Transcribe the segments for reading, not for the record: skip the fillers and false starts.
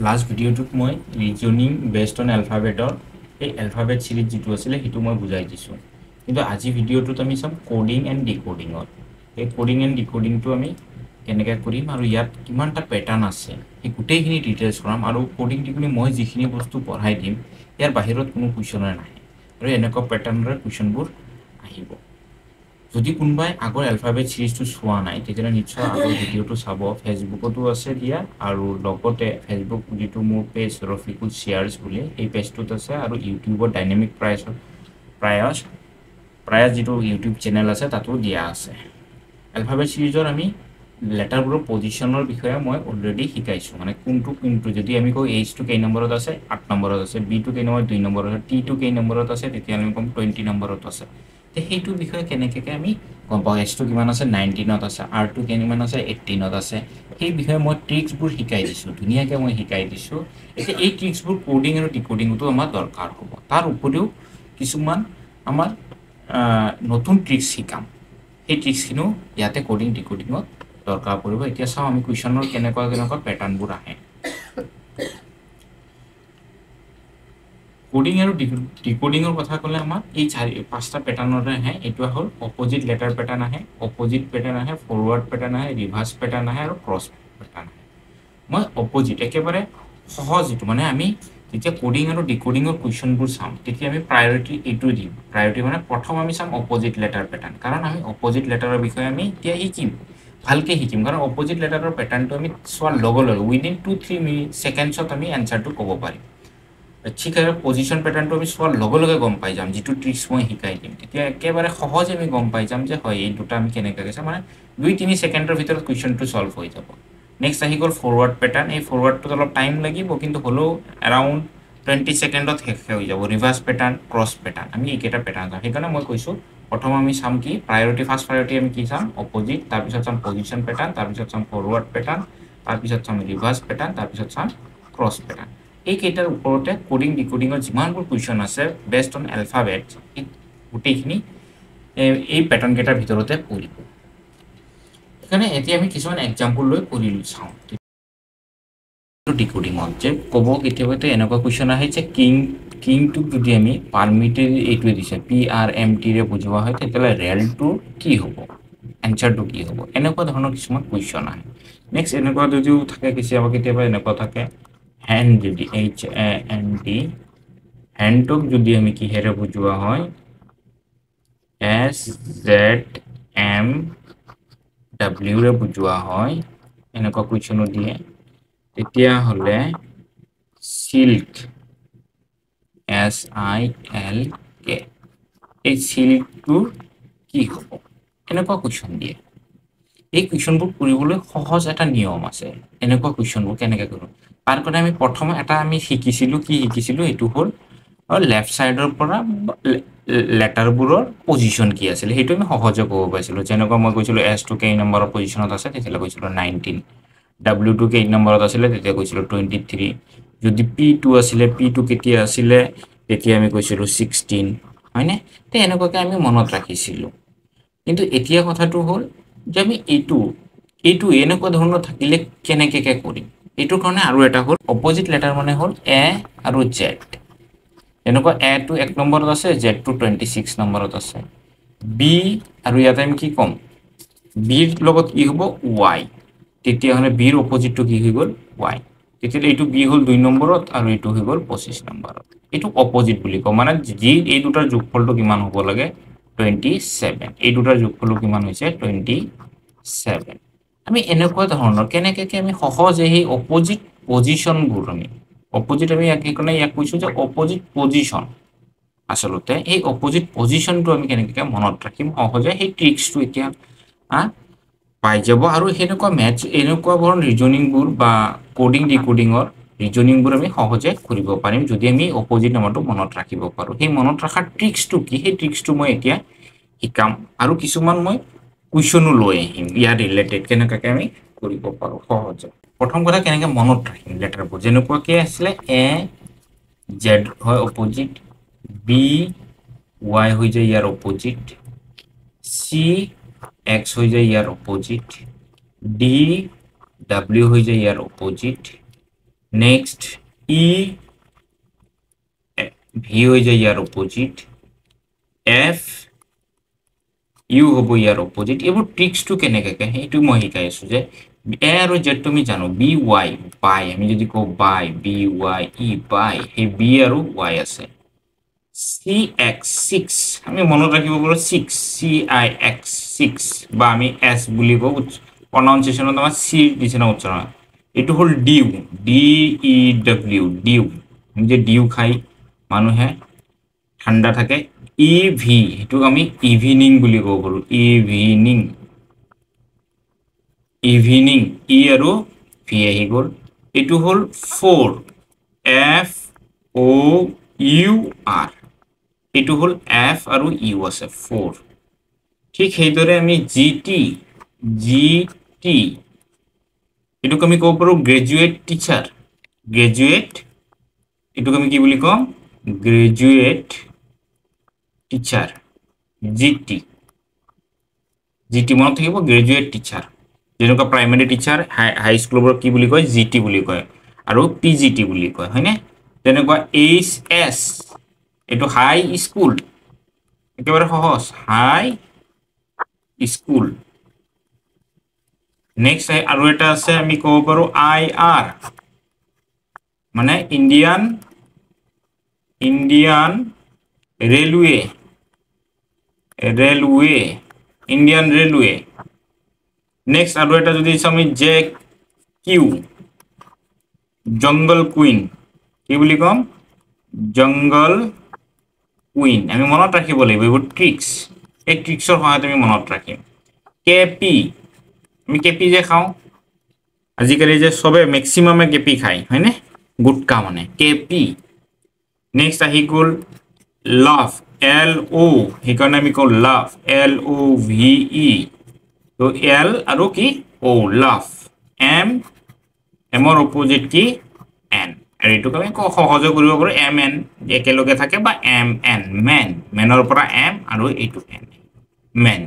Last ভিডিঅ'টোত মই reasoning based on এলফাবেটৰ এই এলফাবেট ছিৰিজ যিটো আছিলে সেইটো মই বুজাই দিছোঁ কিন্তু আজি ভিডিঅ'টোত আমি চাম কোডিং এণ্ড ডিকোডিঙত এই কোডিং এণ্ড ডিকোডিংটো আমি কেনেকৈ কৰিম আৰু ইয়াত কিমানটা পেটাৰ্ণ আছে সেই গোটেইখিনি ডিটেইলছ কৰাম আৰু কোডিং ডিকোডিং মই যিখিনি বস্তু পঢ়াই দিম ইয়াৰ বাহিৰত কোনো কুৱেশ্যনে নাহে আৰু এনেকুৱা পেটাৰ্ণৰে কুৱেশ্যনবোৰ আহিব যদি কোনোবাই আগৰ এলফাবেট ছিৰিজটো চোৱা নাই তেতিয়াহ'লে নিশ্চয় আগৰ ভিডিঅ'টো চাব ফেচবুকতো আছে দিয়া আৰু লগতে ফেচবুক যিটো মোৰ পেজ ৰফিকুল শ্বেয়াৰ্ছ বুলি এই পেজটোত আছে আৰু ইউটিউবত ডাইনামিক প্ৰায়ছ যিটো ইউটিউব চেনেল আছে তাতো দিয়া আছে এলফাবেট ছিৰিজৰ আমি লেটাৰবোৰৰ পজিশ্যনৰ বিষয়ে মই অলৰেডি শিকাইছোঁ মানে কোনটো যদি আমি কওঁ এইচটো কেই নম্বৰত আছে 8 নম্বৰত আছে বিটো কেই নম্বৰত 2 নম্বৰত আছে টিটো কেই নম্বৰত আছে তেতিয়া আমি ক'ম 20 নম্বৰত আছে সেইটো বিষয়ে কেনেকৈ আমি গম পাওঁ এছটো কিমান আছে 19ত আছে আৰটো কিমান আছে 18ত আছে সেই বিষয়ে মই ট্ৰিক্সবোৰ শিকাই দিছোঁ ধুনীয়াকৈ মই শিকাই দিছোঁ এতিয়া এই ট্ৰিক্সবোৰ কোডিং আৰু ডিকোডিঙতো আমাৰ দৰকাৰ হ'ব তাৰ উপৰিও কিছুমান আমাৰ নতুন ট্ৰিক্স শিকাম সেই ট্ৰিক্সখিনিও ইয়াতে কোডিং ডিকোডিঙত দৰকাৰ পৰিব এতিয়া চাওঁ আমি কুৱেশ্যনৰ কেনেকুৱা পেটাৰ্ণবোৰ আহে কোডিং আৰু ডিকোডিঙৰ কথা ক'লে আমাৰ এই 5টা পেটাৰ্ণতে আহে এইটো হ'ল অপজিট লেটাৰ পেটাৰ্ণ আহে অপজিট পেটাৰ্ণ আহে ফৰৱাৰ্ড পেটাৰ্ণ আহে ৰিভাৰ্ছ পেটাৰ্ণ আহে আৰু ক্ৰছ পেটাৰ্ণ আহে মই অপজিট একেবাৰে সহজ যিটো মানে আমি যেতিয়া কোডিং আৰু ডিকোডিঙৰ কুৱেশ্যনবোৰ চাম তেতিয়া আমি প্ৰায়ৰিটি এইটো দিম প্ৰায়ৰিটি মানে প্ৰথম আমি চাম অপজিট লেটাৰ পেটাৰ্ণ কাৰণ আমি অপজিট লেটাৰৰ বিষয়ে আমি এতিয়া শিকিম ভালকৈ শিকিম কাৰণ অপজিট লেটাৰৰ পেটাৰ্ণটো আমি চোৱাৰ লগে লগে উইদিন 2-3 ছেকেণ্ডছত আমি এনচাৰটো ক'ব পাৰিম ঠিক আছে পজিশ্যন পেটাৰ্ণটো আমি চোৱাৰ লগে লগে গম পাই যাম যিটো ট্ৰিক্স মই শিকাই দিম তেতিয়া একেবাৰে সহজে আমি গম পাই যাম যে হয় এই দুটা আমি কেনেকৈ গৈছে মানে 2-3 ছেকেণ্ডৰ ভিতৰত কুৱেশ্যনটো ছল্ভ হৈ যাব নেক্সট আহি গ'ল ফৰৱাৰ্ড পেটাৰ্ণ এই ফৰৱাৰ্ডটোত অলপ টাইম লাগিব কিন্তু হ'লেও এৰাউণ্ড 20 ছেকেণ্ডত শেষ হৈ যাব ৰিভাৰ্ছ পেটাৰ্ণ ক্ৰছ পেটাৰ্ণ আমি এইকেইটা পেটাৰ্ণ চাম সেইকাৰণে মই কৈছোঁ প্ৰথম আমি চাম কি ফাৰ্ষ্ট প্ৰায়ৰিটি আমি কি চাম অপজিট তাৰপিছত চাম পজিশ্যন পেটাৰ্ণ তাৰপিছত চাম ফৰৱাৰ্ড পেটাৰ্ণ তাৰপিছত চাম ৰিভাৰ্ছ পেটাৰ্ণ তাৰপিছত চাম ক্ৰছ পেটাৰ্ণ এইকেইটাৰ ওপৰতে কোডিং ডিকোডিঙৰ যিমানবোৰ কুৱেশ্যন আছে বেছড অন এলফাবেট এই গোটেইখিনি এই পেটাৰ্ণকেইটাৰ ভিতৰতে পৰিব সেইকাৰণে এতিয়া আমি কিছুমান এক্সাম্পল লৈ কৰি চাওঁ ডিকোডিঙত যে ক'ব কেতিয়াবা এনেকুৱা কুৱেশ্যন আহে যে কিংটোক যদি আমি পাৰ্মিটেড এইটোৱে দিছে PRMTৰে বুজোৱা হয় তেতিয়াহ'লে ৰেলটো কি হ'ব এনচাৰটো কি হ'ব এনেকুৱা ধৰণৰ কিছুমান কুৱেশ্যন আহে নেক্সট এনেকুৱা যদিও থাকে কেতিয়াবা এনেকুৱা থাকে হেণ্ড যদি HAND হেণ্ডটোক যদি আমি কিহেৰে বুজোৱা হয় SZMWৰে বুজোৱা হয় এনেকুৱা কুৱেশ্যনো দিয়ে তেতিয়াহ'লে সিল্ক SILK এই সিল্কটোৰ কি হ'ব এনেকুৱা কুৱেশ্যন দিয়ে এই কুৱেশ্যনবোৰ কৰিবলৈ সহজ এটা নিয়ম আছে এনেকুৱা কুৱেশ্যনবোৰ কেনেকৈ কৰোঁ তাৰ কাৰণে আমি প্ৰথম এটা আমি শিকিছিলোঁ এইটো হ'ল লেফ্ট ছাইডৰ পৰা লেটাৰবোৰৰ পজিশ্যন কি আছিলে সেইটো আমি সহজে ক'ব পাৰিছিলোঁ যেনেকুৱা মই কৈছিলোঁ এছটো কেই নম্বৰৰ পজিশ্যনত আছে তেতিয়াহ'লে কৈছিলোঁ 19 ডাব্লিউটো কেই নম্বৰত আছিলে তেতিয়া কৈছিলোঁ 23 যদি P2 আছিলে P2 কেতিয়া আছিলে তেতিয়া আমি কৈছিলোঁ 16 হয়নে তো এনেকুৱাকৈ আমি মনত ৰাখিছিলোঁ কিন্তু এতিয়া কথাটো হ'ল যে আমি এইটো এনেকুৱা ধৰণৰ থাকিলে কেনেকৈ কৰিম এইটোৰ কাৰণে আৰু এটা হ'ল অপজিট লেটাৰ মানে হ'ল A আৰু Z এনেকুৱা এটো 1 নম্বৰত আছে জেডটো 26 নম্বৰত আছে বি আৰু ইয়াতে আমি কি ক'ম বিৰ লগত কি হ'ব ৱাই তেতিয়াহ'লে বিৰ অপজিটটো কি হৈ গ'ল ৱাই তেতিয়াহ'লে এইটো বি হ'ল 2 নম্বৰত আৰু এইটো হৈ গ'ল 25 নম্বৰত এইটো অপজিট বুলি কওঁ মানে যি এই দুটাৰ যোগফলটো কিমান হ'ব লাগে 27 এই দুটাৰ যোগফলটো কিমান হৈছে 27 আমি এনেকুৱা ধৰণৰ কেনেকৈ আমি সহজে সেই অপজিট পজিশ্যনবোৰ আমি ইয়াক কৈছোঁ যে অপজিট পজিশ্যন আচলতে এই অপজিট পজিশ্যনটো আমি কেনেকৈ মনত ৰাখিম সহজে সেই ট্ৰিক্সটো এতিয়া পাই যাব আৰু এনেকুৱা ধৰণৰ ৰিজনিংবোৰ বা কোডিং ডিকোডিঙৰ ৰিজনিংবোৰ আমি সহজে কৰিব পাৰিম যদি আমি অপজিট নাম্বাৰটো মনত ৰাখিব পাৰোঁ সেই মনত ৰখাৰ ট্ৰিক্সটো কি সেই ট্ৰিক্সটো মই এতিয়া শিকাম আৰু কিছুমান মই কুৱেশ্যনো লৈ আহিম ইয়াৰ ৰিলেটেড কেনেকুৱাকৈ আমি কৰিব পাৰোঁ সহজে প্ৰথম কথা কেনেকৈ মনত ৰাখিম লেটাৰবোৰ যেনেকুৱাকৈ আছিলে Z হয় অপজিট বি ৱাই হৈ যায় ইয়াৰ অপজিট চি এক্স হৈ যায় ইয়াৰ অপজিট ডি ডাব্লিউ হৈ যায় ইয়াৰ অপজিট নেক্সট ই ভি হৈ যায় ইয়াৰ অপোজিট, এফ ইউ হ'ব ইয়াৰ অপোজিট। এইবোৰ ট্ৰিক্সটো কেনেকৈ সেইটো মই শিকাই আছোঁ যে এ আৰু জেড তুমি জানো, বি ৱাই বাই, আমি যদি কওঁ বাই বি ৱাই ই বাই, সেই বি আৰু ৱাই আছে। চি এক্স ছিক্স আমি মনত ৰাখিব পাৰোঁ, six C I x six, বা আমি এছ বুলি কওঁ, প্ৰনাউন্সিয়েশ্যনত আমাৰ চিৰ নিচিনা উচ্চাৰণ হয়। এইটো হ'ল ডিউ, ডি ই ডব্লিউ ডিউ, আমি যে ডিউ খাই মানুহে ঠাণ্ডা থাকে। ই ভি সেইটোক আমি ইভিনিং বুলি ক'ব পাৰোঁ, ইভিনিং ইভিনিং, ই আৰু ভি আহি গ'ল। এইটো হ'ল for, F O' U R, এইটো হ'ল এফ আৰু ইউ আছে ফ'ৰ। ঠিক সেইদৰে আমি জি টি এইটোক আমি ক'ব পাৰোঁ গ্ৰেজুৱেট টিচাৰ, গ্ৰেজুৱেট এইটোক আমি কি বুলি কওঁ, গ্ৰেজুৱেট টিচাৰ, জি টি মনত থাকিব, গ্ৰেজুৱেট টিচাৰ। যেনেকুৱা প্ৰাইমেৰী টিচাৰ হাইস্কুলবোৰক কি বুলি কয়, জি টি বুলি কয়, আৰু পি জি টি বুলি কয়, হয়নে? তেনেকুৱা এইচ এছ এইটো হাই স্কুল, একেবাৰে সহজ, হাই স্কুল। নেক্সট আৰু এটা আছে, আমি ক'ব পাৰোঁ আই আৰ, মানে Indian railway, Indian railway. Next আৰু এটা যদি চাওঁ আমি জে কিউ, জংগল কুইন, কি বুলি ক'ম, জংগল কুইন। আমি মনত ৰাখিব লাগিব এইবোৰ ট্ৰিক্স, এই ট্ৰিক্সৰ সহায়ত আমি মনত ৰাখিম। কে পি, আমি কে পি যে খাওঁ, আজিকালি যে চবে মেক্সিমামে কে পি খায়, হয়নে? গুটকা মানে কে পি। নেক্সট আহি গ'ল লাভ, এল অ', সেইকাৰণে আমি কওঁ লাভ, এল অ' ভি ই, তো এল আৰু কি অ' লাভ। এমৰ অপোজিট কি এন, আৰু এইটোক আমি সহজে কৰিব পাৰোঁ এম এন একেলগে থাকে, বা এম এন মেন, মেনৰ পৰা এম আৰু এইটো এন, মেন,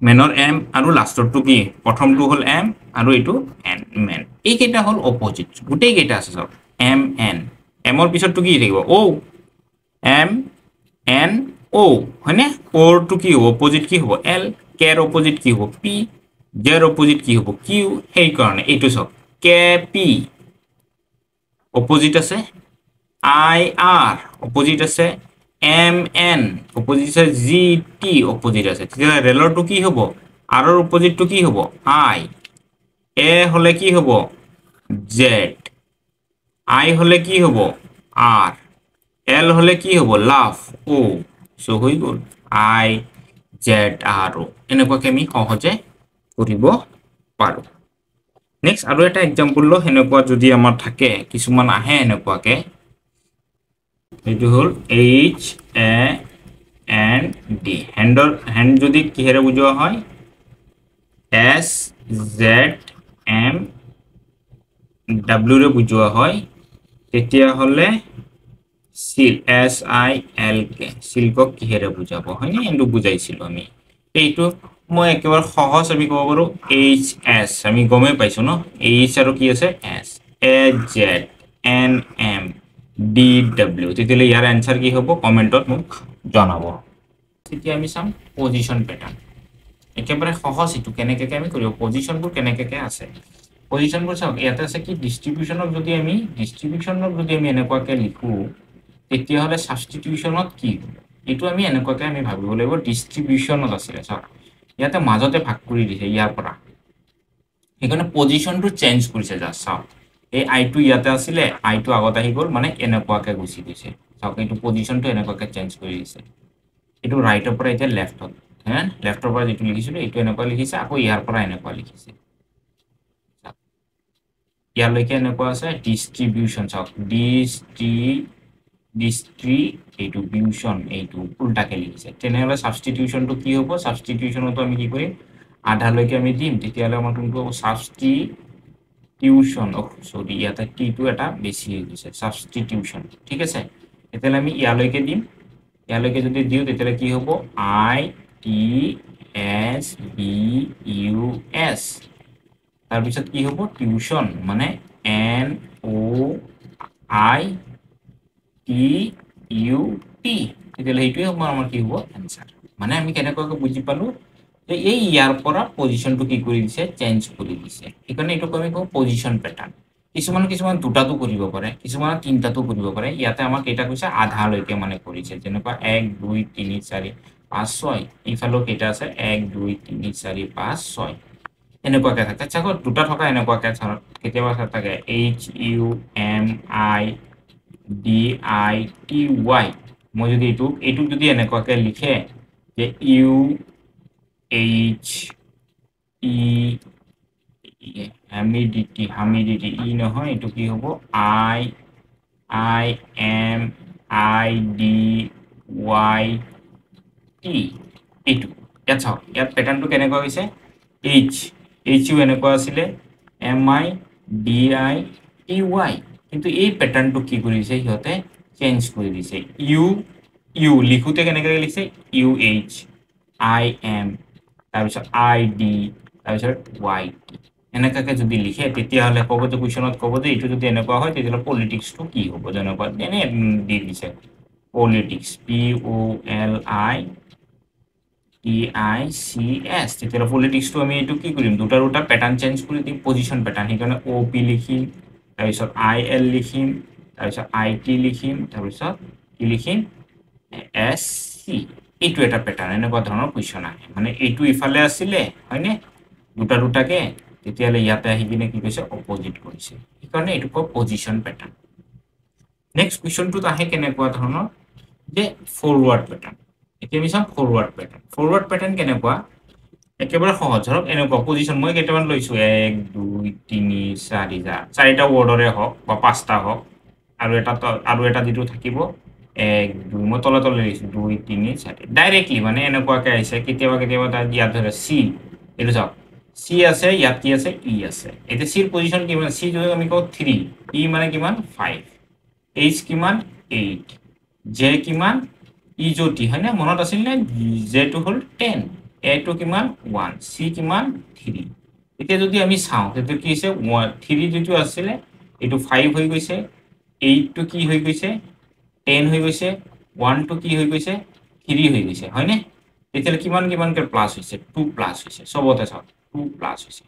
মেনৰ এম আৰু লাষ্টৰটো কি, প্ৰথমটো হ'ল এম আৰু এইটো এন, মেন। এইকেইটা হ'ল অপোজিট, গোটেইকেইটা আছে চাওক, এম এন, এমৰ পিছতটো কি থাকিব, অ', এম এন অ', হয়নে? অ'ৰটো কি হ'ব, অপোজিট কি হ'ব, এল, কেৰ অপোজিট কি হ'ব, পি, জেৰ অপোজিট কি হ'ব, কিউ। সেইকাৰণে এইটো চাওক, কে পি অপোজিট আছে, আই আৰ অপোজিট আছে, এম এন অপোজিট আছে, জি টি অপোজিট আছে। তেতিয়াহ'লে ৰেলৰটো কি হ'ব, আৰৰ অপোজিটটো কি হ'ব, আই, এ হ'লে কি হ'ব, জেড, আই হ'লে কি হ'ব, আৰ, এল হ'লে কি হ'ব, লাভ, অ'। চ' হৈ গ'ল আই জেড আৰ অ', এনেকুৱাকে আমি সহজে কৰিব পাৰোঁ। নেক্সট আৰু এটা এক্সাম্পল লওঁ, সেনেকুৱা যদি আমাৰ থাকে, কিছুমান আহে এনেকুৱাকে, এইটো হ'ল H A N D, hand যদি কিহেৰে বুজোৱা হয়, এছ জেড এম ডাব্লিউৰে বুজোৱা হয়, তেতিয়াহ'লে চিল, এছ আই এল কে, চিল্কক কিহেৰে বুজাব, হয়নে? এইটো বুজাইছিলোঁ আমি। এইটো মই একেবাৰে সহজ আমি ক'ব পাৰোঁ, এইচ এছ, আমি গমেই পাইছোঁ ন, এইচ আৰু কি আছে, S, A Z N M D W. তেতিয়াহ'লে ইয়াৰ এনচাৰ কি হ'ব, কমেণ্টত মোক জনাব। তেতিয়া আমি চাম পজিশ্যন পেটাৰ্ণ, একেবাৰে সহজ এইটো, কেনেকৈ আমি কৰিব, পজিশ্যনবোৰ কেনেকৈ আছে। পজিশ্যনবোৰ চাওক, ইয়াতে আছে কি, ডিষ্ট্ৰিবিউশ্যনক যদি আমি এনেকুৱাকৈ লিখোঁ, তেতিয়াহ'লে ছাবষ্টিটিউশ্যনত কি হ'ব, এইটো আমি এনেকুৱাকৈ আমি ভাবিব লাগিব, ডিষ্ট্ৰিবিউশ্যনত আছিলে, চাওক ইয়াতে মাজতে ভাগ কৰি দিছে ইয়াৰ পৰা, সেইকাৰণে পজিশ্যনটো চেঞ্জ কৰিছে, জাষ্ট চাওক, এই আইটো ইয়াতে আছিলে, আইটো আগত আহি গ'ল, মানে এনেকুৱাকৈ গুচি গৈছে, চাওক এইটো পজিশ্যনটো এনেকুৱাকৈ চেঞ্জ কৰি দিছে, এইটো ৰাইটৰ পৰা এতিয়া লেফ্টত, হে লেফ্টৰ পৰা যিটো লিখিছিলোঁ এইটো এনেকুৱা লিখিছে, আকৌ ইয়াৰ পৰা এনেকুৱা লিখিছে, ইয়ালৈকে এনেকুৱা আছে, ডিষ্ট্ৰিবিউশ্যন চাওক, ডিষ্ট্ৰিবিউশ্যন এইটো উল্টাকে লিখিছে। তেনেহ'লে ছাবষ্টিটিউশ্যনটো কি হ'ব, ছাবষ্টিটিউশ্যনতো আমি কি কৰিম, আধালৈকে আমি দিম, তেতিয়াহ'লে আমাৰ কোনটো হ'ব, ছাবষ্টিটিউশ্যন, চৰি ইয়াতে টিটো এটা বেছি হৈ গৈছে, ছাবষ্টিটিউশ্যন, ঠিক আছে। তেতিয়াহ'লে আমি ইয়ালৈকে দিম, ইয়ালৈকে যদি দিওঁ তেতিয়াহ'লে কি হ'ব, I T S B U S, তাৰপিছত কি হ'ব, টিউশ্যন, মানে N O I T U T তেতিয়াহ'লে সেইটোৱে হ'ব আমাৰ কি হ'ব এনচাৰ মানে আমি কেনেকুৱাকৈ বুজি পালো যে এই ইয়াৰ পৰা পজিশ্যনটো কি কৰি দিছে চেঞ্জ কৰি দিছে সেইকাৰণে এইটোক আমি কওঁ পজিশ্যন পেটাৰ্ণ কিছুমান দুটাটো কৰিব পাৰে কিছুমান তিনিটাটো কৰিব পাৰে ইয়াতে আমাক কেইটা কৈছে আধালৈকে মানে কৰিছে যেনেকুৱা 1 2 3 4 5 6 ইফালেও কেইটা আছে 1 2 3 4 5 6 এনেকুৱাকে থাকে চাগো দুটা থকা এনেকুৱাকে কেতিয়াবা থাকে HUMI DITY মই যদি এইটোক যদি এনেকুৱাকে লিখে যে HEMIDT ই নহয় এইটো কি হ'ব IMIDYT এইটো ইয়াত চাওক ইয়াত পেটাৰ্ণটো কেনেকুৱা হৈছে HU এনেকুৱা আছিলে MIDITY কিন্তু এই পেটাৰ্ণটো কি কৰিছে সিহঁতে চেঞ্জ কৰি দিছে ইউ লিখোতে কেনেকৈ লিখিছে UHIM তাৰপিছত ID তাৰপিছত YT এনেকুৱাকে যদি লিখে তেতিয়াহ'লে ক'ব যে কুৱেশ্যনত ক'ব যে এইটো যদি এনেকুৱা হয় তেতিয়াহ'লে পলিটিক্সটো কি হ'ব যেনেকুৱা এনে দি দিছে পলিটিক্স POLITICS তেতিয়াহ'লে পলিটিক্সটো আমি এইটো কি কৰিম দুটা পেটাৰ্ণ চেঞ্জ কৰি দিম পজিশ্যন পেটাৰ্ণ সেইকাৰণে OP লিখিম তাৰপিছত IL লিখিম তাৰপিছত IT লিখিম তাৰপিছত কি লিখিম SC এইটো এটা পেটাৰ্ণ এনেকুৱা ধৰণৰ কুৱেশ্যন আহে মানে এইটো ইফালে আছিলে হয়নে দুটাকে তেতিয়াহ'লে ইয়াতে আহি কিনে কি কৈছে অপজিট কৰিছে সেইকাৰণে এইটো কয় পজিশ্যন পেটাৰ্ণ নেক্সট কুৱেশ্যনটোত আহে কেনেকুৱা ধৰণৰ যে ফৰৱাৰ্ড পেটাৰ্ণ এতিয়া আমি চাম ফৰৱাৰ্ড পেটাৰ্ণ কেনেকুৱা একেবাৰে সহজ ধৰক এনেকুৱা পজিশ্যন মই কেইটামান লৈছো 1 2 3 4 চাৰিটা ৱৰ্ডৰে হওক বা পাঁচটা হওক আৰু এটা যিটো থাকিব 1 2 মই তলে লিখিছো 2 3 4 ডাইৰেক্টলি মানে এনেকুৱাকে আহিছে কেতিয়াবা তাত ইয়াত ধৰে চি এইটো চাওক চি আছে ইয়াত কি আছে ই আছে এতিয়া চিৰ পজিশ্যন কিমান চি যদি আমি কওঁ 3 ই মানে কিমান 5 এইচ কিমান 8 জে কিমান ই জ্যোতি হয়নে মনত আছিল নে জেটো হ'ল 10 এটো কিমান 1 চি কিমান 3 এতিয়া যদি আমি চাওঁ তেতিয়া কি হৈছে 3 যিটো আছিলে এইটো 5 হৈ গৈছে 8 টো কি হৈ গৈছে 10 হৈ গৈছে 1 টো কি হৈ গৈছে 3 হৈ গৈছে হয়নে তেতিয়াহ'লে কিমানকে প্লাছ হৈছে 2 প্লাছ হৈছে চবতে চাওক 2 প্লাছ হৈছে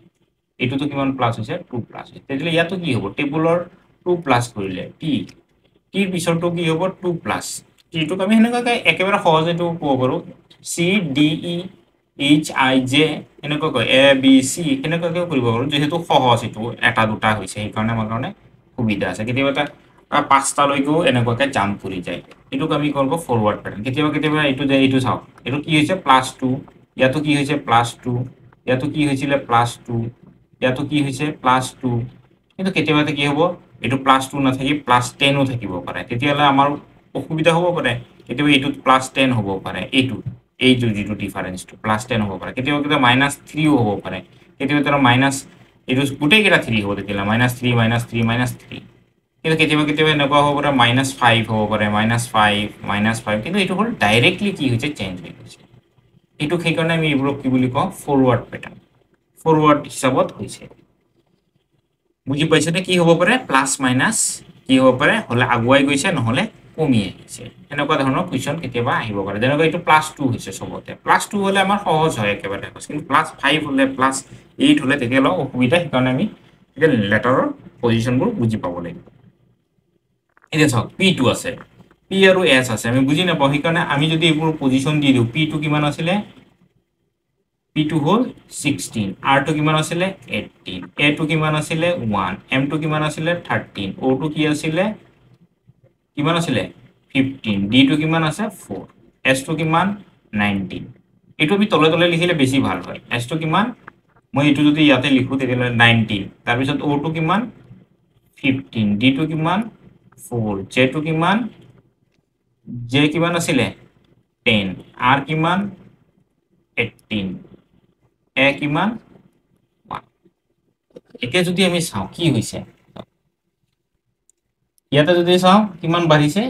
এইটোতো কিমান প্লাছ হৈছে 2 প্লাছ হৈছে তেতিয়াহ'লে ইয়াতো কি হ'ব টেবুলৰ 2 প্লাছ কৰিলে টিৰ পিছৰটো কি হ'ব 2 প্লাছ টিটোক আমি সেনেকুৱাকে একেবাৰে সহজে এইটো ক'ব পাৰোঁ CDEHIJ এনেকুৱাকৈ ABC সেনেকুৱাকেও কৰিব পাৰোঁ যিহেতু সহজ এইটো এটা দুটা হৈছে সেইকাৰণে আমাৰ কাৰণে সুবিধা আছে কেতিয়াবা পাঁচটালৈকেও এনেকুৱাকে জাম্প কৰি যায় এইটোক আমি কৰিব ফৰৱাৰ্ড পেটাৰ্ণ কেতিয়াবা এইটো চাওক এইটো কি হৈছে +2 ইয়াতো কি হৈছে +2 ইয়াতো কি হৈছিলে +2 ইয়াতো কি হৈছে +2 কিন্তু কেতিয়াবাতে কি হ'ব এইটো +2 নাথাকি +10ও থাকিব পাৰে তেতিয়াহ'লে আমাৰ অসুবিধা হ'ব পাৰে কেতিয়াবা এইটোত +10 হ'ব পাৰে এইটো যিটো ডিফাৰেন্সটো +10 হ'ব পাৰে কেতিয়াবা -3ও হ'ব পাৰে কেতিয়াবা মাইনাছ এইটো গোটেইকেইটা 3 হ'ব তেতিয়াহ'লে -3 কিন্তু কেতিয়াবা এনেকুৱা হ'ব পাৰে -5 হ'ব পাৰে -5 কিন্তু এইটো হ'ল ডাইৰেক্টলি কি হৈছে চেঞ্জ হৈ গৈছে এইটোক সেইকাৰণে আমি এইবোৰক কি বুলি কওঁ ফৰৱাৰ্ড পেটাৰ্ণ ফৰৱাৰ্ড হিচাপত হৈছে বুজি পাইছেনে কি হ'ব পাৰে প্লাছ মাইনাছ কি হ'ব পাৰে হ'লে আগুৱাই গৈছে নহ'লে কমি আহিছে এনেকুৱা ধৰণৰ কুৱেশ্যন কেতিয়াবা আহিব পাৰে যেনেকৈ এইটো +2 হৈছে চবতে +2 হ'লে আমাৰ সহজ হয় একেবাৰে কিন্তু +5 হ'লে +8 হ'লে তেতিয়াহ'লে অসুবিধা সেইকাৰণে আমি লেটাৰৰ পজিশ্যনবোৰ বুজি পাব লাগিব এতিয়া চাওক P2 আছে P আৰু S আছে আমি বুজি নাপাওঁ সেইকাৰণে আমি যদি এইবোৰ পজিশ্যন দি দিওঁ P2 কিমান আছিলে P2 হ'ল 16 R2 কিমান আছিলে 18 A2 কিমান আছিলে 1 M2 কিমান আছিলে 13 O2 কি আছিলে কিমান আছিলে 15 D2 কিমান আছে 4 S2 কিমান 19 এইটো আমি তলে লিখিলে বেছি ভাল হয় S2 কিমান মই এইটো যদি ইয়াতে লিখো তেতিয়াহ'লে 19 তাৰপিছত O2 কিমান 15 D2 কিমান 4 J2 কিমান J কিমান আছিলে 10 R কিমান 18 A কিমান 1 এতিয়া যদি আমি চাওঁ কি হৈছে ইয়াতে যদি চাওঁ কিমান বাঢ়িছে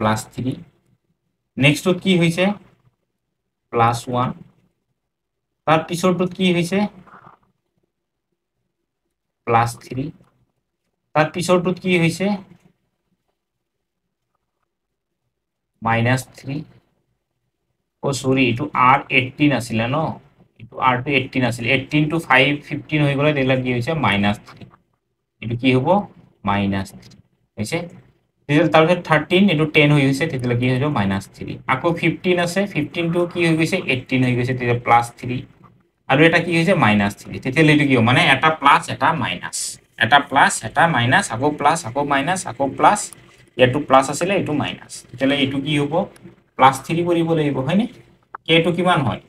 +3 নেক্সটত কি হৈছে +1 তাৰ পিছৰটোত কি হৈছে +3 তাৰ পিছৰটোত কি হৈছে -3 ও সরি এটু r18 আছিলে ন এটু r2 18 আছিলে 18 টু 5 15 হৈ গলে তেলা কি হৈছে -3 এটু কি হ'ব -3 হৈছে তেতিয়াহ'লে তাৰপিছত 13 এটু 10 হৈ গৈছে তেতিয়াহ'লে কি হৈ যাব -3 আকৌ 15 আছে 15 টু কি হৈ গৈছে 18 হৈ গৈছে তেতিয়া +3 আৰু এটা কি হৈছে -3 তেতিয়াহ'লে এটু কি হ'ব মানে এটা প্লাস এটা মাইনাস এটা প্লাস এটা মাইনাস আকৌ প্লাস আকৌ মাইনাস আকৌ প্লাস এটু প্লাস আছিলে এটু মাইনাস তেতিয়াহ'লে এটু কি হ'ব +3 কৰিব লাগিব হয়নে k টু কিমান হয়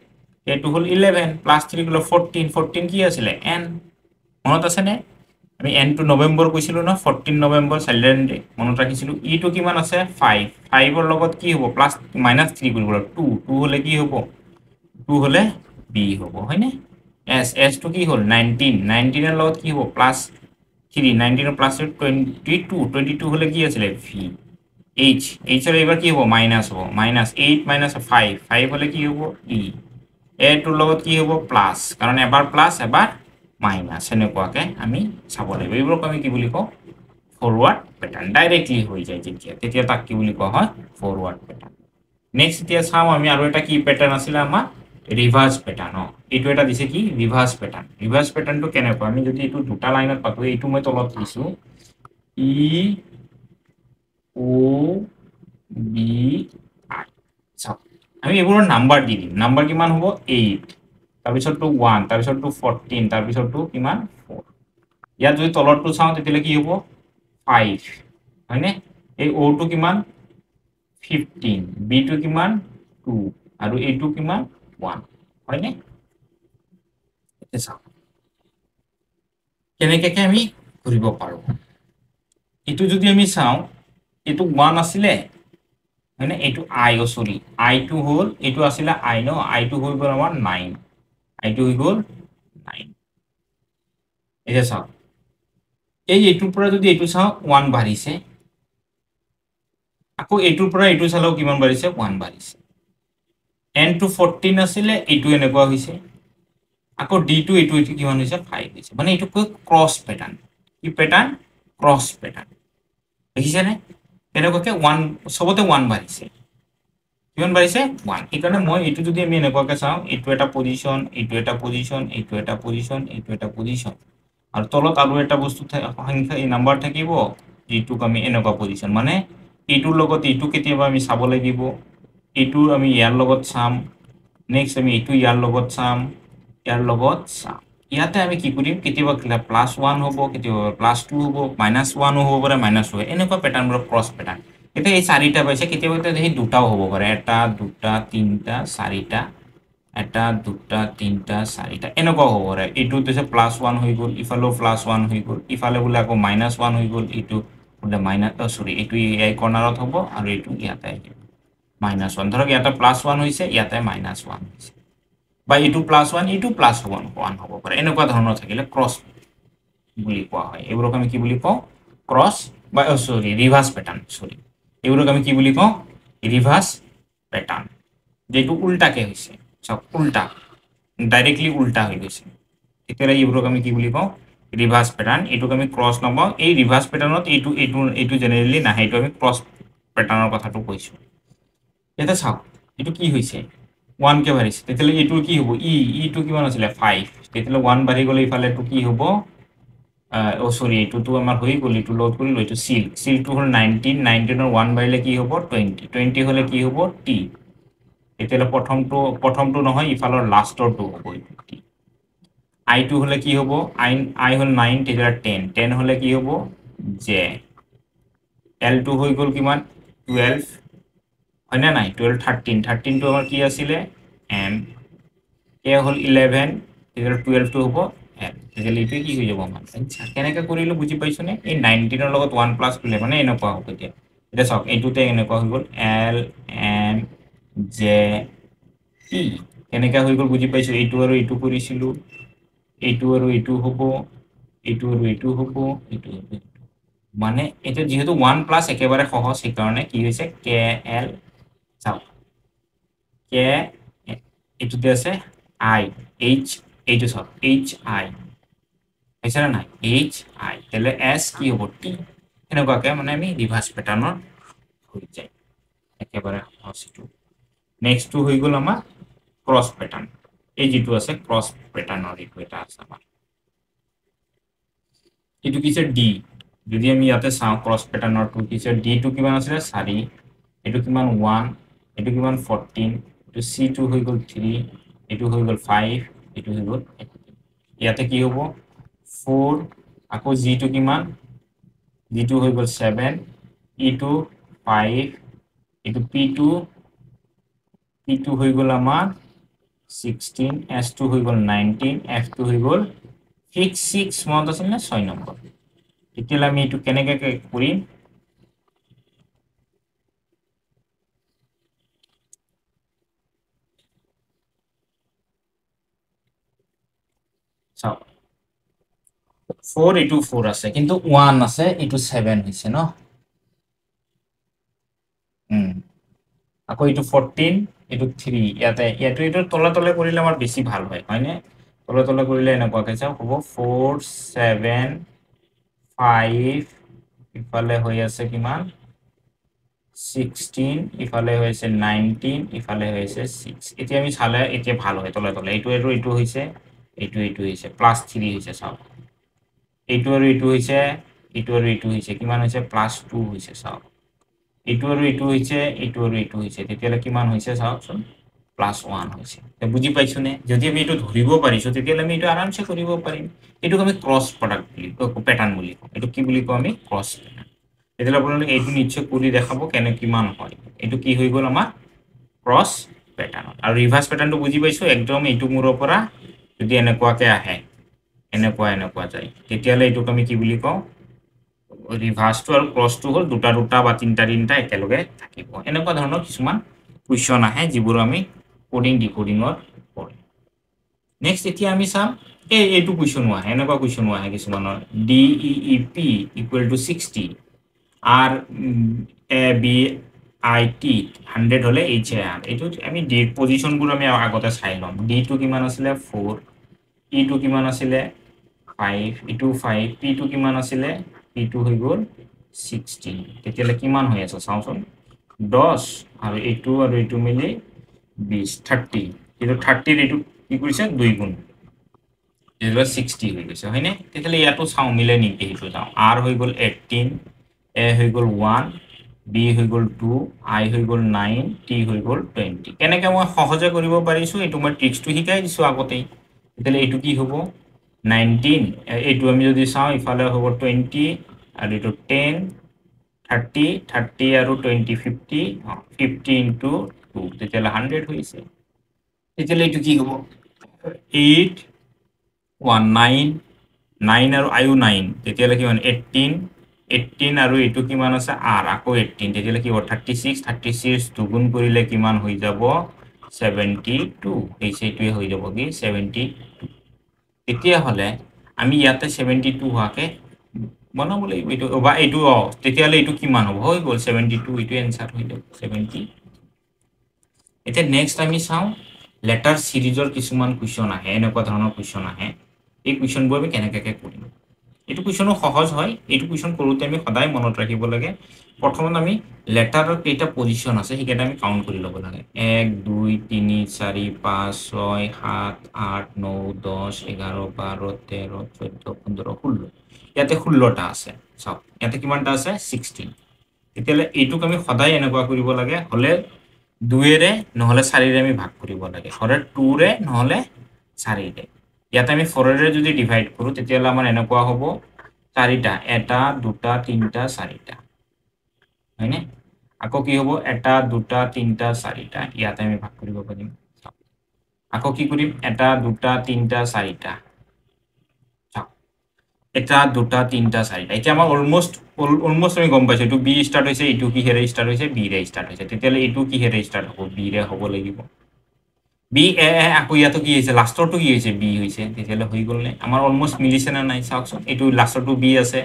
k টু হল 11 +3 হল 14 14 কি আছিলে n মনত আছে নে আমি n টু নৱেম্বৰ কৈছিলো ন 14 নৱেম্বৰ চাইল্ড্ৰেন ডে মনত ৰাখিছিলো ই টু কিমান আছে 5 5 ৰ লগত কি হ'ব প্লাস -3 কৰিব 2 2 হলে কি হ'ব 2 হলে b হ'ব হয়নে s s টু কি হল 19 19 ৰ লগত কি হ'ব +3 19 ৰ প্লাস 22 22 হলে কি আছিলে v h h ৰ এবাৰ কি হ'ব মাইনাস হ'ব -8 - 5 5 হলে কি হ'ব e a টুৰ লগত কি হ'ব প্লাস কাৰণ এবাৰ প্লাস এবাৰ মাইনাস এনেকুৱাকে আমি চাব লাগিব এইবোৰক আমি কি বুলি কওঁ ফৰওয়াৰ্ড প্যাটাৰ্ন ডাইৰেক্টলি হৈ যায় তেতিয়া তাক কি বুলি কোৱা হয় ফৰওয়াৰ্ড প্যাটাৰ্ন নেক্সট এতিয়া চাওঁ আমি আৰু এটা কি প্যাটাৰ্ন আছিল আমাৰ ৰিভাৰ্স প্যাটাৰ্ন এইটো এটা দিছে কি ৰিভাৰ্স প্যাটাৰ্নটো কেনেকুৱা আমি যদি এইটো দুটা লাইনত পাতো এইটো মই তলত দিছো ই ও বি আই চাওক আমি এইবোৰৰ নাম্বাৰ দি দিম নাম্বাৰ কিমান হ'ব 8 তাৰপিছতটো 1 তাৰপিছতটো 14 তাৰপিছতটো কিমান 4 ইয়াত যদি তলৰটো চাওঁ তেতিয়ালে কি হ'ব 5 হয়নে এই ও টো কিমান 15 বি টো কিমান 2 আৰু এ টো কিমান 1 হয়নে এটা চাওক কেনেকৈ আমি কৰিব পাৰো এটো যদি আমি চাওঁ এটো 1 আছিলে হয়নে এটো I O sorry I two হল এটো আছিলে আই ন আই টু হৈ গল আমাৰ 9 আই টু হৈ গল 9 এটা চাওক এই এটোৰ পৰা যদি এটো চাওঁ 1 বাঢ়িছে আকৌ এটোৰ পৰা এটো চালেও কিমান বাঢ়িছে 1 বাঢ়িছে n টু 14 আছিলে এটো এনেকুৱা হৈছে আকৌ d টু এটো কিমান হৈছে 5 হৈছে মানে এটো ক্ৰস প্যাটাৰ্ন কি প্যাটাৰ্ন ক্ৰস প্যাটাৰ্ন দেখিছেনে এনেকুৱাকে 1 সবতে 1 বাঢ়িছে কিমান বাঢ়িছে 1 এইকাৰণে মই এটো যদি আমি এনেকুৱাকে চাওঁ এটো এটা পজিশন এটো এটা পজিশন এটো এটা পজিশন এটো এটা পজিশন আৰু তলত আৰু এটা বস্তু সংখ্যা এই নাম্বাৰ থাকিব যেটোক আমি এনেকুৱা পজিশন মানে এটোৰ লগত এটো কেতিয়াবা আমি চাব লাগিব এটো আমি ইয়াৰ লগত চাম নেক্সট আমি এটো ইয়াৰ লগত চাম ইয়াৰ লগত চাম ইয়াতে আমি কি কৰিম কেতিয়াবা +1 হ'ব কেতিয়াবা +2 হ'ব -1 হ'ব পাৰে -2 এনেকুৱা প্যাটাৰ্নবোৰ ক্ৰস প্যাটাৰ্ন এটা এই চাৰিটা পাইছে কেতিয়াবা এই দুটাও হ'ব পাৰে এটা দুটা তিনটা চাৰিটা এটা দুটা তিনটা চাৰিটা এনেকুৱা হ'ব পাৰে এটো হৈছে +1 হৈ গল ইফালেও +1 হৈ গল ইফালে বোলে আকৌ -1 হৈ গল এটো বোলে সরি এটো এই কৰ্নাৰত হ'ব আৰু এটো ইয়াতে আহিব -1 ধৰক ইয়াতে +1 হৈছে ইয়াতে -1 হৈছে বা এটো +1 এটো +1 হ'ব পাৰে এনেকুৱা ধৰণৰ থাকিলে ক্ৰস বুলি কোৱা হয় এইবোৰক আমি কি বুলি কওঁ ক্ৰস বা সৰি ৰিভাৰ্স প্যাটাৰ্ন সৰি এইবোৰক আমি কি বুলি কওঁ রিভার্স প্যাটার্ন যেটো উল্টাকে হৈছে সব উল্টা ডাইরেক্টলি উল্টা হৈ গৈছে এতিয়ালে এইবোৰক আমি কি বুলি কওঁ রিভার্স প্যাটার্ন এটোক আমি ক্রস নবাও এই রিভার্স প্যাটার্নত এটো জেনারেলি নাহে এটো আমি ক্রস প্যাটাৰ্নৰ কথাটো কৈছো এটা চাওক এটো কি হৈছে 1 কে বাঢ়িছে তেতিয়ালে এটো কি হ'ব ই টু কিমান আছিলে 5 তেতিয়ালে 1 বাঢ়ি গলে ইফালে এটো কি হ'ব সরি এটোটো আমাৰ হৈ গল এটো লট কৰিলো এটো সিল টু হল 19 19 ৰ 1 বাঢ়িলে কি হ'ব 20 20 হলে কি হ'ব t তেতিয়ালে প্ৰথমটো নহয় ইফালৰ লাষ্টৰটো হ'ব টি আই টু হলে কি হ'ব আই হল 9 তেতিয়ালে 10 10 হলে কি হ'ব জে এল টু হৈ গল কিমান 12 হয়নে নাই 12 13 13 টো আমাৰ কি আছিলে এম কে হল 11 তেতিয়ালে 12 টো হ'ব এল তেতিয়ালে এইটো কি হৈ যাব আমাৰ কেনেকৈ কৰিলো বুজি পাইছনে এই 19 ৰ লগত 1 প্লাস কৰিলে মানে এনেকুৱা হ'ব এতিয়া এটা চাওক এইটোতে এনেকুৱা হৈ গল এল এম জে ই কেনেকৈ হৈ গল বুজি পাইছো এইটো আৰু এইটো কৰিছিলো এইটো আৰু এইটো হ'ব এইটো আৰু এইটো হ'ব এইটো মানে এটা যেহেতু 1 প্লাস একেবাৰে সহজ সেই কাৰণে কি হৈছে কে এল চাওক কে এটোতে আছে আই এইচ এইটো চাওক এইচ আই হৈছে না নাই এইচ আই তেলে এছ কি হ'ব টি এনেকুৱাকৈ মানে আমি ৰিভাৰ্ছ পেটাৰ্ণৰ হৈ যায় একেবাৰে সহজটো নেক্সটটো হৈ গ'ল আমাৰ ক্ৰছ পেটাৰ্ণ এই যিটো আছে ক্ৰছ পেটাৰ্ণৰ এইটো এটা আছে আমাৰ এইটো কি ডি যদি আমি ইয়াতে চাওঁ ক্ৰছ পেটাৰ্ণৰটো কি ডিটো কিমান আছিলে 4 এইটো কিমান 1 এইটো কিমান 14 এইটো C2 হৈ গ'ল 3 এইটো হৈ গ'ল 5 এইটো হৈ গ'ল 18 ইয়াতে কি হ'ব 4 আকৌ G2 কিমান G2 হৈ গ'ল 7 E2 5 এইটো P2 হৈ গ'ল আমাৰ 16 S2 হৈ গ'ল 19 F2 হৈ গ'ল 6 মনত আছিল নে 6 নম্বৰ তেতিয়াহ'লে আমি এইটো কেনেকৈ কৰিম চাওক 4 এইটো 4 আছে কিন্তু 1 আছে এইটো 7 হৈছে ন আকৌ এইটো 14 এইটো 3 ইয়াতে এইটো তলে তলে কৰিলে আমাৰ বেছি ভাল হয় হয়নে তলে তলে কৰিলে এনেকুৱাকৈ চাওক হ'ব 4 7 5 ইফালে হৈ আছে কিমান 16 ইফালে হৈ আছে 19 ইফালে হৈ আছে 6 এতিয়া আমি চালে এতিয়া ভাল হয় তলে তলে এইটো হৈছে এইটো হৈছে +3 হৈছে চাওক এইটো আৰু এইটো হৈছে কিমান হৈছে +2 হৈছে চাওক এইটো আৰু এইটো হৈছে এইটো আৰু এইটো হৈছে তেতিয়াহ'লে কিমান হৈছে চাওকচোন +1 হৈছে বুজি পাইছো নে যদি আমি এইটো ধৰিব পাৰিছো তেতিয়াহ'লে আমি এইটো আৰামছে কৰিব পাৰিম এইটোক আমি ক্ৰছ প্ৰডাক্ট বুলি পেটাৰ্ণ বুলি কওঁ এইটো কি বুলি কওঁ আমি ক্ৰছ পেটাৰ্ণ তেতিয়াহ'লে আপোনালোকে এইটো নিশ্চয় কৰি দেখাব কিমান হয় এইটো কি হৈ গ'ল আমাৰ ক্ৰছ পেটাৰ্ণ আৰু ৰিভাৰ্ছ পেটাৰ্ণটো বুজি পাইছো একদম এইটো মূৰৰ পৰা যদি এনেকুৱাকৈ আহে এনেকুৱা যায় তেতিয়াহ'লে এইটোক আমি কি বুলি কওঁ ৰিভাৰ্ছটো আৰু ক্ৰছটো হ'ল দুটা বা তিনিটা একেলগে থাকিব এনেকুৱা ধৰণৰ কিছুমান কুৱেশ্যন আহে যিবোৰ আমি কোডিং ডিকোডিঙৰ কৰিম নেক্সট এতিয়া আমি চাম এইটো কুৱেশ্যনো আহে এনেকুৱা কুৱেশ্যনো আহে কিছুমানৰ DEEP = 60 আৰ ABIT 100 হলে HAR এইটো আমি ডি পজিশনবোৰ আমি আগতে চাই লম D2 কিমান আছিলে 4 E2 কিমান আছিলে 5 E2 5 P2 কিমান আছিলে P2 হৈ গ'ল 16 তেতিয়ালে কিমান হৈ আছে চাওঁচোন 10 আৰু এইটো মিলি 20 30 কিন্তু 30 এইটো কি কৰিছে 2 গুণ এবাৰ 60 হৈ গৈছে হয়নে তেতিয়ালে ইয়াতো চাওঁ মিলে নেকি সেইটো চাওঁ R হৈ গ'ল 18 A হৈ গ'ল 1 B হৈ গ'ল 2 I হৈ গ'ল 9 T হৈ গ'ল 20 কেনেকৈ মই সহজে কৰিব পাৰিছো এইটো মই ট্ৰিক্সটো শিকাই দিছো আগতেই তেতিয়ালে এইটো কি হ'ব 19 এইটো আমি যদি চাওঁ ইফালে হ'ব 20 আৰু এইটো 10 30 আৰু 20 50 50 into 2 তেতিয়ালে 100 হৈছে তেতিয়ালে এইটো কি হ'ব 8 1 9 9 আৰু আয়ু 9 তেতিয়ালে কিমান 18 আৰু এইটো কিমান আছে R আকৌ 18 তেতিয়ালে কি হ'ব 36 দুগুণ কৰিলে কিমান হৈ যাব 72 এইটোৱে হৈ যাব কি 72 তেতিয়াহ'লে আমি ইয়াতে 72 হোৱাকে বনাব লাগিব এইটো বা এইটো তেতিয়াহ'লে এইটো কিমান হ'ব হৈ গ'ল 72 এইটো এনসাৰ হৈ যাব 70 এতিয়া নেক্সট আমি চাওঁ লেটাৰ সিৰিজৰ কিছুমান কুৱেশ্যন আহে এনেকুৱা ধৰণৰ কুৱেশ্যন আহে এই কুৱেশ্যনবোৰ আমি কেনেকৈ কৰিম এইটো কুৱেশ্যনো সহজ হয় এইটো কুৱেশ্যন কৰোঁতে আমি সদায় মনত ৰাখিব লাগে প্ৰথমত আমি লেটাৰৰ কেইটা পজিশ্যন আছে সেইকেইটা আমি কাউণ্ট কৰি ল'ব লাগে 1 2 3 4 5 6 7 8 9 10 11 12 13 14 15 16 ইয়াতে 16টা আছে চাওক ইয়াতে কিমানটা আছে 16 তেতিয়াহ'লে এইটোক আমি সদায় এনেকুৱা কৰিব লাগে হ'লে 2ৰে নহ'লে 4ৰে আমি ভাগ কৰিব লাগে হ'লে 2ৰে নহ'লে 4ৰে ইয়াতে আমি 4ৰে যদি ডিভাইড কৰোঁ তেতিয়াহ'লে আমাৰ এনেকুৱা হ'ব 4টা 1 2 3 4টা হয়নে আকৌ কি হ'ব 1 2 3 4টা ইয়াতে আমি ভাগ কৰিব পাৰিম আকৌ কি কৰিম 1 2 3 4টা 1 2 3 4টা এতিয়া আমাৰ অলমোষ্ট আমি গম পাইছো এইটো বি ষ্টাৰ্ট হৈছে এইটো কিহেৰে ষ্টাৰ্ট হৈছে বি ৰে ষ্টাৰ্ট হৈছে তেতিয়াহ'লে এইটো কিহেৰে ষ্টাৰ্ট হ'ব বি ৰে হ'ব লাগিব বি আকৌ ইয়াতো কি হৈছে লাষ্টৰটো কি হৈছে বি হৈছে তেতিয়াহ'লে হৈ গ'ল নে আমাৰ অলমোষ্ট মিলিছে নে নাই চাওকচোন এইটো লাষ্টৰটো বি আছে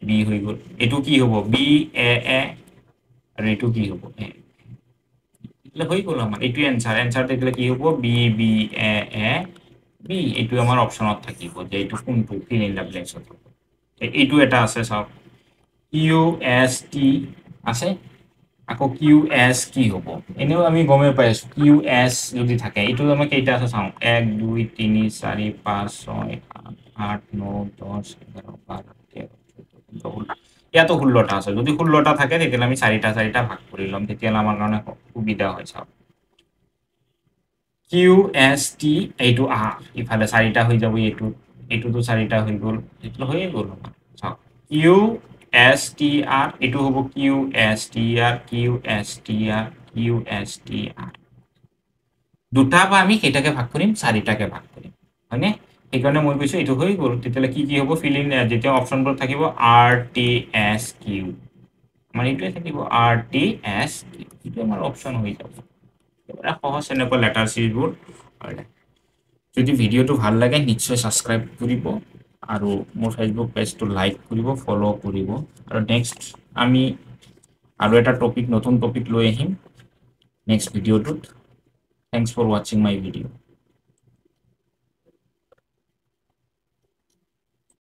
বি হৈ গ'ল এইটো কি হ'ব বি আৰু এইটো কি হ'ব হৈ গ'ল আমাৰ এইটো এনসাৰ তেতিয়াহ'লে কি হ'ব বি বি বি এইটো আমাৰ অপশ্যনত থাকিব যে এইটো কোনটো ফিল ইন দ্য ব্লেংকছত হ'ব এইটো এটা আছে চাওক কিউ এছ টি আছে আকৌ কিউ এছ কি হ'ব এনেও আমি গমেই পাই আছোঁ কিউ এছ যদি থাকে এইটো আমাৰ কেইটা আছে চাওঁ 1 2 3 4 5 6 7 8 9 10 11 12 13 14 ইয়াতো 16টা আছে যদি 16টা থাকে তেতিয়াহ'লে আমি চাৰিটা ভাগ কৰি ল'ম তেতিয়াহ'লে আমাৰ কাৰণে সুবিধা হয় চাওক কিউ এছ টি এইটো ইফালে চাৰিটা হৈ যাব এইটোতো চাৰিটা হৈ গ'ল এইটো হৈয়ে গ'ল চাওক কিউ এছ টি আৰ এইটো হ'ব Q S T R Q S T R Q S T R দুটা বা আমি কেইটাকে ভাগ কৰিম চাৰিটাকে ভাগ কৰিম হয়নে সেইকাৰণে মই কৈছোঁ এইটো হৈ গ'ল তেতিয়াহ'লে কি হ'ব ফিল ইন যেতিয়া অপশ্যনবোৰ থাকিব আৰ টি এছ কিউ আমাৰ এইটোৱে থাকিব আৰ টি এছ কিউ এইটো আমাৰ অপশ্যন হৈ যাব সহজ এনেকুৱা লেটাৰ চিৰিজবোৰ যদি ভিডিঅ'টো ভাল লাগে নিশ্চয় ছাবস্ক্ৰাইব কৰিব আৰু মোৰ ফেচবুক পেজটো লাইক কৰিব ফ'ল' কৰিব আৰু নেক্সট আমি আৰু এটা নতুন টপিক লৈ আহিম নেক্সট ভিডিঅ'টোত thanks for watching my video